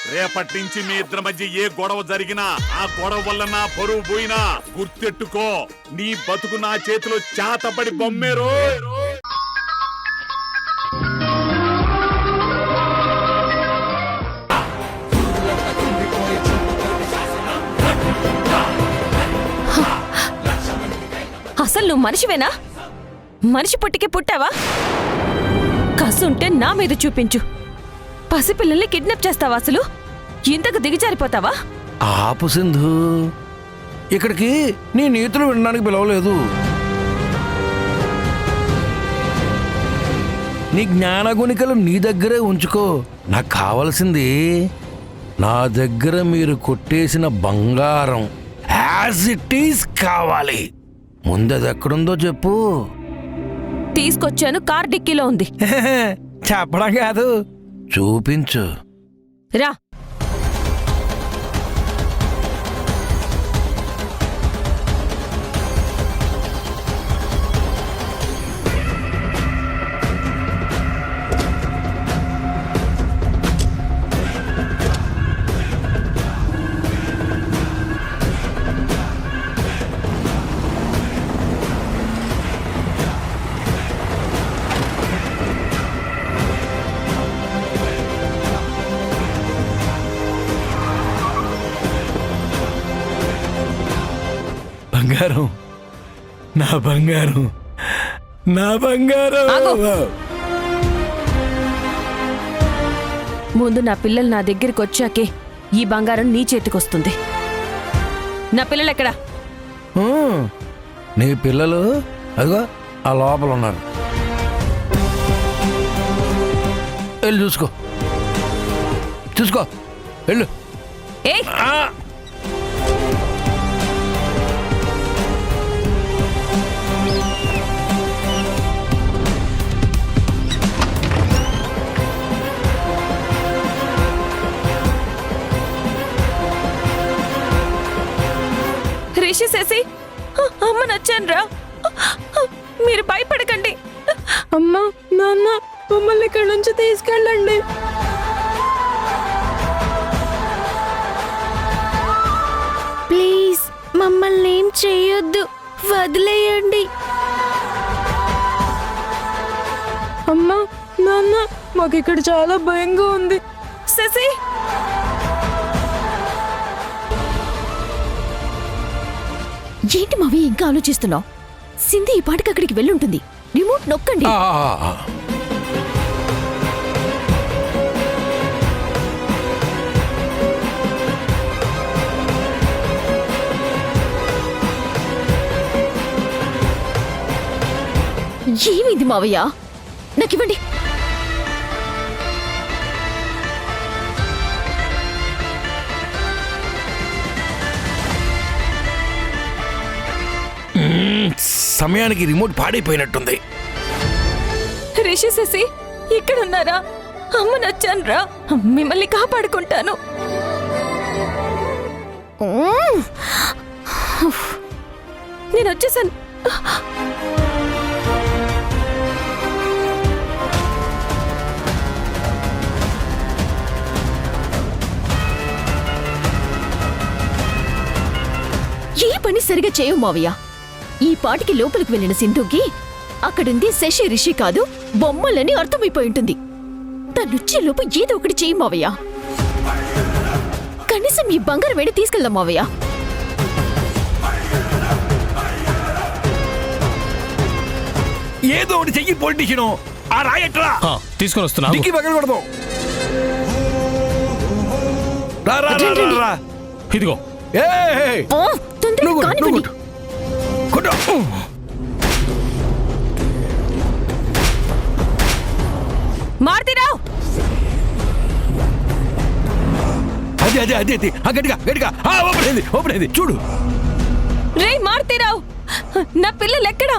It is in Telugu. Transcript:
రేపటి నుంచి మీ ఇద్దరి మధ్య ఏ గొడవ జరిగినా ఆ గొడవ వల్ల నా పరువు పోయినా గుర్తెట్టుకో, నీ బతుకు నా చేతిలో చాతపడి బొమ్మేరో. అసలు నువ్వు మనిషివేనా? మనిషి పుట్టికే పుట్టావా? కసుంటే నా మీద చూపించు. పసిపిల్లల్ని కిడ్నాప్ చేస్తావా? అసలు ఇంతకు దిగజారిపోతావా? ఆపు సింధు, ఇక్కడికి నీ నీతులు వినడానికి పిలవలేదు. నీ జ్ఞానగుణికలు నీ దగ్గరే ఉంచుకో. నాకు కావలసింది నా దగ్గర మీరు కొట్టేసిన బంగారం యాజ్ ఇట్ ఈస్ కావాలి. ముందది ఎక్కడుందో చెప్పు. తీసుకొచ్చాను, కార్ డిక్కీలో ఉంది. చెప్పడం కాదు, చూపించు. రా. బంగారం, నా బంగారం, నా బంగారం. ముందు నా పిల్లలు నా దగ్గరికి వచ్చాకే ఈ బంగారం నీ చేతికొస్తుంది. నా పిల్లలు ఎక్కడా? నీ పిల్లలు అదిగో ఆ లోపల ఉన్నారు. వెళ్ళి చూసుకో, చూసుకో, వెళ్ళు. ఏయ్, రిషి, శశి, అమ్మ నచ్చానురా. మీరు భయపడకండి. అమ్మ, నాన్న, మమ్మల్ని ఇక్కడి నుంచి తీసుకెళ్ళండి. ప్లీజ్ మమ్మల్ని ఏం చేయొద్దు, వదిలేయండి. అమ్మా, నాన్న, మాకు ఇక్కడ చాలా భయంగా ఉంది. శశి, ఏంటి మావి ఇంకా ఆలోచిస్తున్నావు? సింధి ఈ పాటికి అక్కడికి వెళ్ళుంటుంది. రిమోట్ నొక్కండి. ఏమైంది మావయ్య? నాకివ్వండి. సమయానికి రిమోట్ పాడైపోయినట్టుంది. రిషి, శశి ఇక్కడ ఉన్నారా? అమ్మ నచ్చానురా, మిమ్మల్ని కాపాడుకుంటాను. నేను వచ్చేసాను. ఏ పని సరిగా చేయవు మావయ్య. ఈ పాటికి లోపలికి వెళ్ళిన సింధుకి అక్కడుంది శశి, రిషి కాదు బొమ్మలని అర్థమైపోయి ఉంటుంది. తనొచ్చే లోపు ఏదో ఒకటి చేయి మావయ్య. కనీసం ఈ బంగారం వేడి తీసుకెళ్దాం మావయ్య. ఏదో ఒకటి చెయ్యి పొలిటీషియను. ఆ రాయట్రా తీసుకొని వస్తున్నా. డిక్కీ పక్కన కొడదాం. రా రా రా రా రా. ఇదిగో. తొందరగా కానివ్వండి. మారుతీరావు, అది అది అది అది గట్టిగా గట్టిగా ఓపెన్ అయింది, ఓపెన్ అయింది చూడు. రే మారుతీరావు, నా పిల్లలు ఎక్కడా?